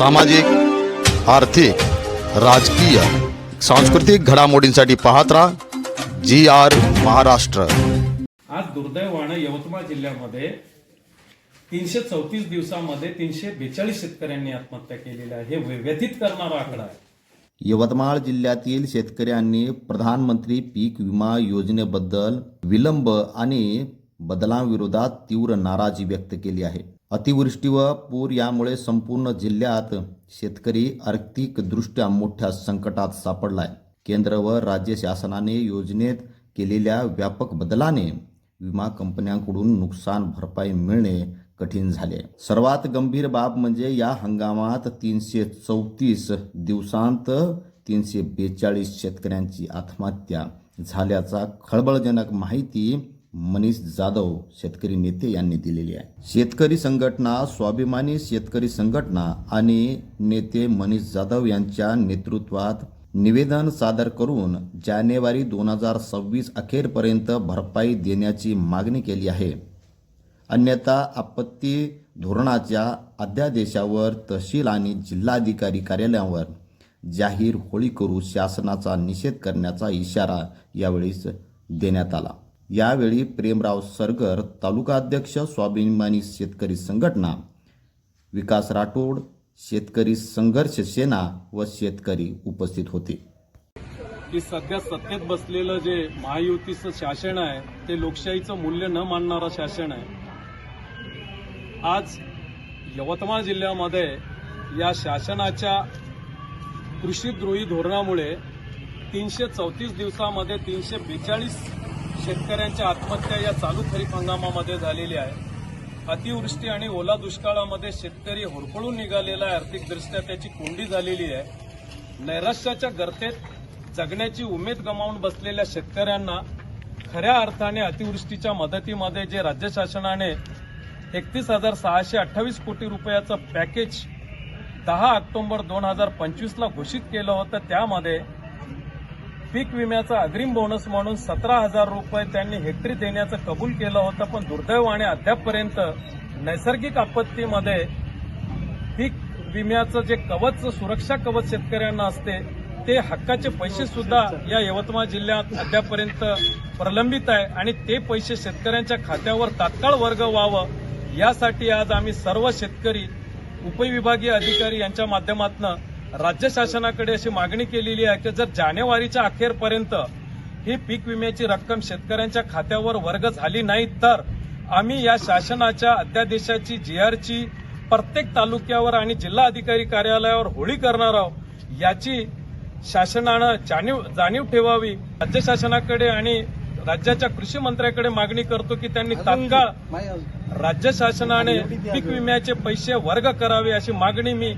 सामाजिक, आर्थिक, राजकीय, सांस्कृतिक घडामोडींसाठी पाहत राहा GR महाराष्ट्र। आज दुर्दैवाने यवतमाळ जिल्ह्यामध्ये 334 दिवसामध्ये 342 शेतकऱ्यांनी आत्महत्या केलेल्या आहे। हे व्यथित करणारा आकडा आहे। यवतमाळ जिल्ह्यातील शेतकऱ्यांनी प्रधानमंत्री पीक विमा योजनेबद्दल विलंब आणि बदलांविरोधात तीव्र नाराजी व्यक्त केली आहे। अतिवृष्टी व पूर यामुळे संपूर्ण जिल्ह्यात शेतकरी आर्थिकदृष्ट्या मोठ्या संकटात सापडलाय। केंद्र व राज्य शासनाने योजनेत केलेल्या व्यापक बदलाने विमा कंपन्यांकडून नुकसान भरपाई मिळणे कठीण झाले। सर्वात गंभीर बाब म्हणजे या हंगामात 334 दिवसांत 342 शेतकऱ्यांची आत्महत्या झाल्याचा खळबळजनक माहिती मनीष जाधव शेतकरी नेते यांनी दिलेली आहे। शेतकरी संघटना, स्वाभिमानी शेतकरी संघटना आणि नेते मनीष जाधव यांच्या नेतृत्वात निवेदन सादर करून जानेवारी 2026 अखेरपर्यंत भरपाई देण्याची मागणी केली आहे। अन्यथा आपत्ती धोरणाच्या अध्यादेशावर तहसील आणि जिल्हाधिकारी कार्यालयावर जाहीर होळी करू शासनाचा निषेध करण्याचा इशारा यावेळी देण्यात आला। यावेळी प्रेमराव सरगर, तालुका अध्यक्ष, स्वाभिमानी शेतकरी संघटना, विकास राठोड, शेतकरी संघर्ष सेना व शेतकरी उपस्थित होते। की सध्या सत्तेत बसलेलं जे महायुतीचं शासन आहे ते लोकशाहीचं मूल्य न मानणारं शासन आहे। आज यवतमाळ जिल्ह्यामध्ये या शासनाच्या कृषीद्रोही धोरणामुळे 334 दिवसामध्ये 342 शेतकऱ्यांच्या आत्महत्या या चालू खरीप हंगामामध्ये झालेल्या आहे। अतिवृष्टी आणि ओला दुष्काळामध्ये शेतकरी होरपळून निघालेला आहे। आर्थिकदृष्ट्या त्याची कोंडी झालेली आहे। नैराश्याच्या गर्तेत जगण्याची उमेद गमावून बसलेल्या शेतकऱ्यांना खऱ्या अर्थाने अतिवृष्टीच्या मदतीमध्ये जे राज्य शासनाने 31,628 कोटी रुपयाचं पॅकेज 10 ऑक्टोबर 2025ला घोषित केलं होतं, त्यामध्ये पीक विम्याचा अग्रिम बोनस म्हणून 17,000 रुपये त्यांनी हेक्टरी देण्याचं कबूल केलं होतं। पण दुर्दैवाने अद्यापपर्यंत नैसर्गिक आपत्तीमध्ये पीक विम्याचं जे कवच, सुरक्षा कवच शेतकऱ्यांना असते, ते हक्काचे पैसे सुद्धा या यवतमाळ जिल्ह्यात अद्यापपर्यंत प्रलंबित आहे आणि ते पैसे शेतकऱ्यांच्या खात्यावर तात्काळ वर्ग व्हावं यासाठी आज आम्ही सर्व शेतकरी, उपविभागीय अधिकारी यांच्या माध्यमातून राज्य शासनाकडे अशी मागणी केलेली आहे की जर जानेवारीच्या अखेरपर्यंत ही पीक विम्याची रक्कम शेतकऱ्यांच्या खात्यावर वर्ग झाली नाही तर आम्ही या शासनाच्या अध्यादेशाची, GRची प्रत्येक तालुक्यावर आणि जिल्हा अधिकारी कार्यालयावर होळी करणार आहोत। याची शासनानं जाणीव ठेवावी। राज्य शासनाकडे आणि राज्याच्या कृषी मंत्र्याकडे मागणी करतो की त्यांनी तात्काळ राज्य शासनाने पीक विम्याचे पैसे वर्ग करावे अशी मागणी मी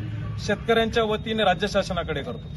शेतकऱ्यांच्या वतीने राज्य शासनाकडे करतो।